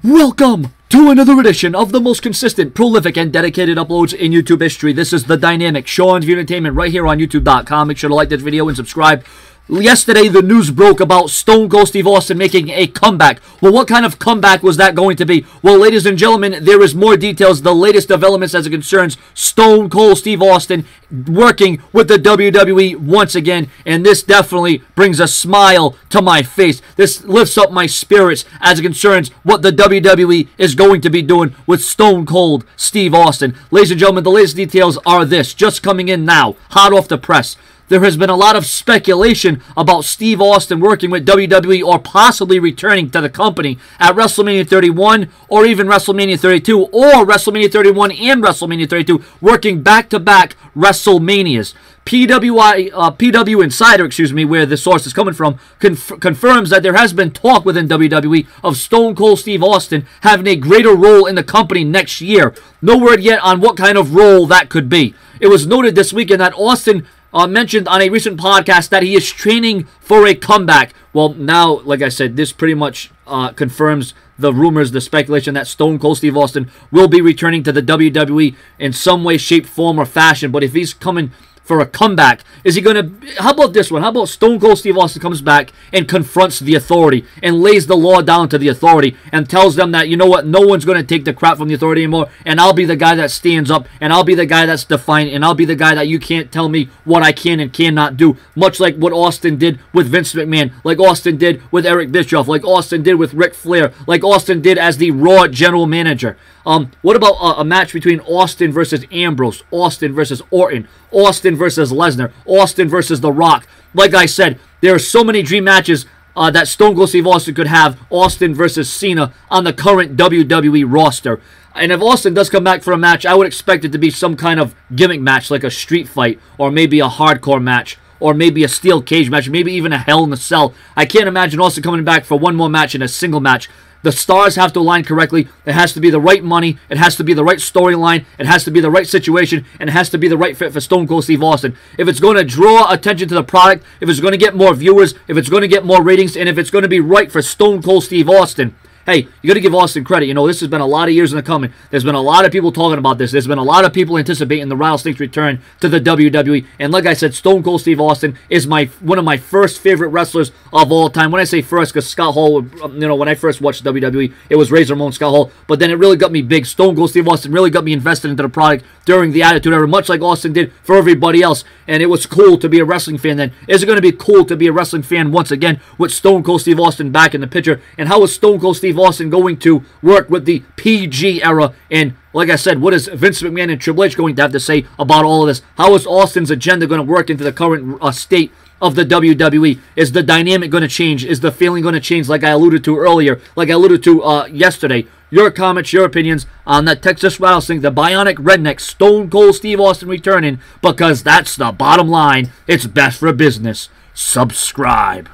Welcome to another edition of the most consistent, prolific, and dedicated uploads in YouTube history. This is the dynamic Sean's View Entertainment right here on YouTube.com. Make sure to like this video and subscribe. Yesterday, the news broke about Stone Cold Steve Austin making a comeback. Well, what kind of comeback was that going to be? Well, ladies and gentlemen, there is more details, the latest developments as it concerns Stone Cold Steve Austin working with the WWE once again, and this definitely brings a smile to my face. This lifts up my spirits as it concerns what the WWE is going to be doing with Stone Cold Steve Austin. Ladies and gentlemen, the latest details are this, just coming in now, hot off the press. There has been a lot of speculation about Steve Austin working with WWE or possibly returning to the company at WrestleMania 31 or even WrestleMania 32 or WrestleMania 31 and WrestleMania 32, working back-to-back WrestleManias. PW Insider, where the source is coming from, confirms that there has been talk within WWE of Stone Cold Steve Austin having a greater role in the company next year. No word yet on what kind of role that could be. It was noted this weekend that Austin mentioned on a recent podcast that he is training for a comeback. Well, now, like I said, this pretty much confirms the rumors, the speculation that Stone Cold Steve Austin will be returning to the WWE in some way, shape, form, or fashion. But if he's coming for a comeback, is he going to... How about this one? How about Stone Cold Steve Austin comes back and confronts the authority and lays the law down to the authority and tells them that, you know what, no one's going to take the crap from the authority anymore, and I'll be the guy that stands up, and I'll be the guy that's defiant, and I'll be the guy that you can't tell me what I can and cannot do, much like what Austin did with Vince McMahon, like Austin did with Eric Bischoff, like Austin did with Ric Flair, like Austin did as the Raw general manager. What about a match between Austin versus Ambrose, Austin versus Orton, Austin versus Lesnar, Austin versus The Rock? Like I said, there are so many dream matches that Stone Cold Steve Austin could have, Austin versus Cena, on the current WWE roster. And if Austin does come back for a match, I would expect it to be some kind of gimmick match, like a street fight, or maybe a hardcore match, or maybe a steel cage match, maybe even a Hell in a Cell. I can't imagine Austin coming back for one more match in a single match. The stars have to align correctly. It has to be the right money. It has to be the right storyline. It has to be the right situation. And it has to be the right fit for Stone Cold Steve Austin. If it's going to draw attention to the product, if it's going to get more viewers, if it's going to get more ratings, and if it's going to be right for Stone Cold Steve Austin, hey, you got to give Austin credit. You know, this has been a lot of years in the coming. There's been a lot of people talking about this. There's been a lot of people anticipating the Rattlesnake's return to the WWE. And like I said, Stone Cold Steve Austin is one of my first favorite wrestlers of all time. When I say first, because Scott Hall, when I first watched WWE, it was Razor Ramon, Scott Hall. But then it really got me big. Stone Cold Steve Austin really got me invested into the product during the Attitude Era, much like Austin did for everybody else. And it was cool to be a wrestling fan then. Is it going to be cool to be a wrestling fan once again with Stone Cold Steve Austin back in the picture? And how is Stone Cold Steve Austin going to work with the PG era? And like I said, what is Vince McMahon and Triple H going to have to say about all of this? How is Austin's agenda going to work into the current state of the WWE? Is the dynamic going to change? Is the feeling going to change, like I alluded to earlier, like I alluded to yesterday? Your comments, your opinions on that Texas Rattlesnake, the Bionic Redneck, Stone Cold Steve Austin returning, because that's the bottom line. It's best for business. Subscribe.